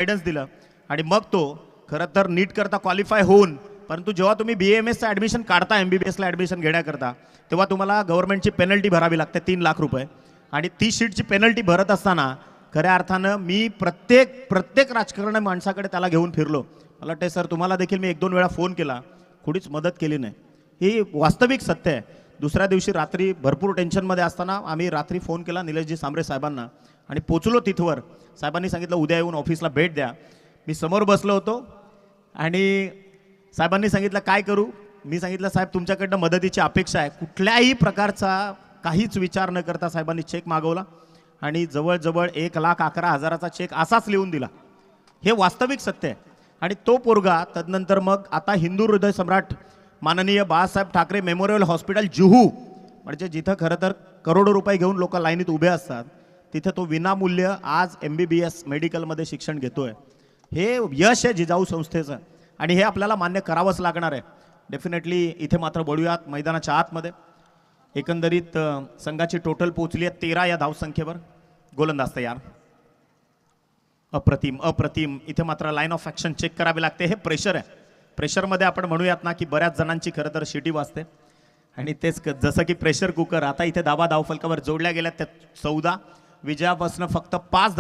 Guidance दिलं आणि मग तो खरं तर नीट करता क्वालिफाय होऊन, परंतु जेव्हा तुम्ही BAMSचं ॲडमिशन काढता MBBSला ॲडमिशन घेण्याकरता, तेव्हा तुम्हाला गव्हर्नमेंटची पेनल्टी भरावी लागते 3 लाख रुपये. आणि ती शीटची पेनल्टी भरत असताना खऱ्या अर्थानं मी प्रत्येक राजकारण माणसाकडे त्याला घेऊन फिरलो. मला वाटते सर तुम्हाला देखील मी 1-2 वेळा फोन केला, कोणीच मदत केली नाही. ही वास्तविक सत्य आहे. दुसऱ्या दिवशी रात्री भरपूर टेन्शनमध्ये असताना आम्ही रात्री फोन केला निलेशजी सांबरे साहेबांना आणि पोचलो तिथवर. साहेबांनी सांगितलं उद्या येऊन ऑफिसला भेट द्या. मी समोर बसलो होतो आणि साहेबांनी सांगितलं काय करू. मी सांगितलं साहेब तुमच्याकडनं मदतीची अपेक्षा आहे. कुठल्याही प्रकारचा काहीच विचार न करता साहेबांनी चेक मागवला आणि जवळजवळ 1,11,000चा चेक असाच लिहून दिला. हे वास्तविक सत्य आहे. आणि तो पोरगा तदनंतर मग आता हिंदू हृदय सम्राट माननीय बाळासाहेब ठाकरे मेमोरियल हॉस्पिटल जुहू, म्हणजे जिथं खरं तर करोडो रुपये घेऊन लोक लाईनीत उभे असतात, तिथे तो विनामूल्य आज MBBS मेडिकलमध्ये शिक्षण घेतोय. हे यश आहे जिजाऊ संस्थेचं आणि हे आपल्याला मान्य करावंच लागणार आहे. डेफिनेटली इथे मात्र बळूयात मैदानाच्या आतमध्ये. एकंदरीत संघाची टोटल पोहोचली आहे 13 या धावसंख्येवर. गोलंदाज तयार. अप्रतिम. इथे मात्र लाईन ऑफ ॲक्शन चेक करावी लागते. हे प्रेशर आहे. प्रेशरमध्ये आपण म्हणूयात ना की बऱ्याच जणांची खरं तर शिटी वाजते आणि तेच जसं की प्रेशर कुकर. आता इथे धावफलकावर जोडल्या गेल्या त्या 14. विजयापासून फक्त 5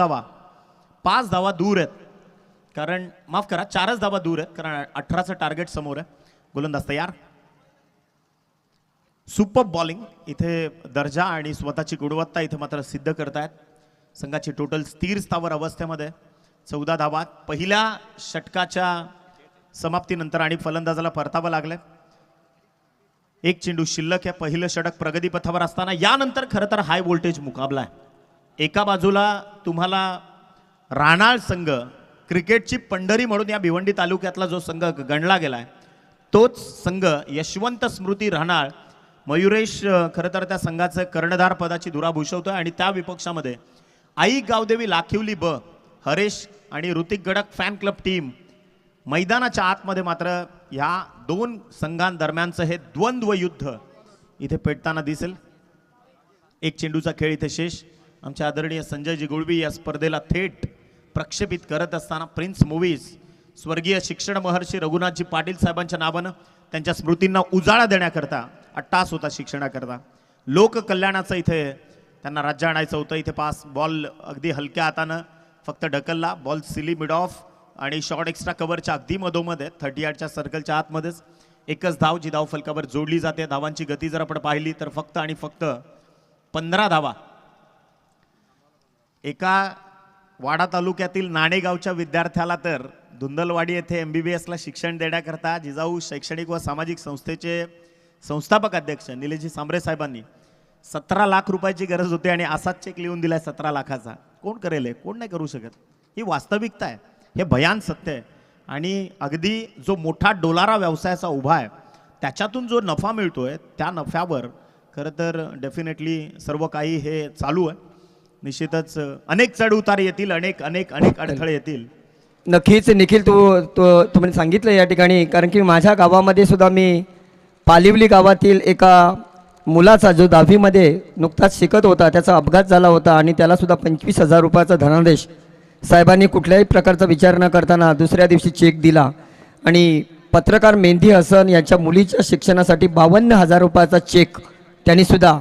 धावा दूर आहेत. कारण माफ करा 4च धावा दूर आहेत कारण 18चं टार्गेट समोर आहे. गोलंदाज तयार. Super bowling. इथे दर्जा आणि स्वतःची गुणवत्ता इथे मात्र सिद्ध करतायत. संघाची टोटल स्थिर स्थावर अवस्थेमध्ये 14 धावा पहिल्या षटकाच्या समाप्तीनंतर आणि फलंदाजाला परतावं लागलंय. 1 चेंडू शिल्लक आहे. पहिलं षटक प्रगतीपथावर असताना यानंतर खरं तर हाय व्होल्टेज मुकाबला आहे. एका बाजूला तुम्हाला राणाळ संघ क्रिकेटची पंढरी म्हणून या भिवंडी तालुक्यातला जो संघ गणला गेलाय तोच संघ यशवंत स्मृती राणाळ मयुरेश खरं तर त्या संघाचं कर्णधार पदाची धुरा भूषवतोय. आणि त्या विपक्षामध्ये आई गावदेवी लाखिवली ब हरेश आणि Hrithik Gandak fan club team. मैदानाच्या आतमध्ये मात्र या 2 संघांदरम्यानचं हे द्वंद्व युद्ध इथे पेटताना दिसेल. 1 चेंडूचा खेळ इथे शेष. आमच्या आदरणीय संजयजी गुळवी या स्पर्धेला थेट प्रक्षेपित करत असताना प्रिन्स मूव्हीज स्वर्गीय शिक्षण महर्षी रघुनाथजी पाटील साहेबांच्या नावानं त्यांच्या स्मृतींना उजाळा देण्याकरता अट्टास होता शिक्षणाकरता. लोककल्याणाचं इथे त्यांना राज्य आणायचं होतं. इथे पास बॉल अगदी हलक्या हातानं फक्त ढकलला. बॉल सिली मिड ऑफ आणि शॉर्ट एक्स्ट्रा कव्हरच्या अगदी मधोमध आहे 30 यार्डच्या सर्कलच्या आतमध्येच. एकच धाव जी धावफलकावर जोडली जाते. धावांची गती जर आपण पाहिली तर फक्त आणि फक्त 15 धावा. एका वाडा तालुक्यातील नाणेगावच्या विद्यार्थ्याला तर धुंदलवाडी येथे MBBSला शिक्षण देण्याकरता जिजाऊ शैक्षणिक व सामाजिक संस्थेचे संस्थापक अध्यक्ष निलेशजी सांबरे साहेबांनी 17 लाख रुपयाची गरज होती आणि असाच चेक लिहून दिलाय 17 लाखाचा. कोण करेल? कोण नाही करू शकत. ही वास्तविकता आहे. हे भयान सत्य आहे. आणि अगदी जो मोठा डोलारा व्यवसायाचा उभा आहे त्याच्यातून जो नफा मिळतोय त्या नफ्यावर खरं तर डेफिनेटली सर्व काही हे चालू आहे. निश्चितच अनेक चढ उतार येतील, अनेक अडथळे येतील. नक्कीच निखिल तुम्ही सांगितलं या ठिकाणी. कारण की माझ्या गावामध्ये सुद्धा मी पालिवली गावातील एका मुलाचा जो 10वीमध्ये नुकताच शिकत होता त्याचा अपघात झाला होता आणि त्याला सुद्धा 25,000 रुपयाचा धनादेश साहेबांनी कुठल्याही प्रकारचा विचार न करताना दुसऱ्या दिवशी चेक दिला. आणि पत्रकार मेहंदी हसन यांच्या मुलीच्या शिक्षणासाठी 52,000 रुपयाचा चेक त्यांनी सुद्धा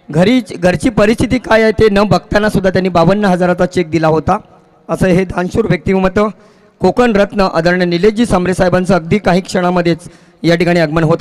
घरची परिस्थिती काय आहे ते न बघताना सुद्धा त्यांनी 52,000चा चेक दिला होता. असं हे दानशूर व्यक्तिमत्व कोकण रत्न आदरणीय निलेशजी सांबरे साहेबांचं अगदी काही क्षणामध्येच या ठिकाणी आगमन होत आहे.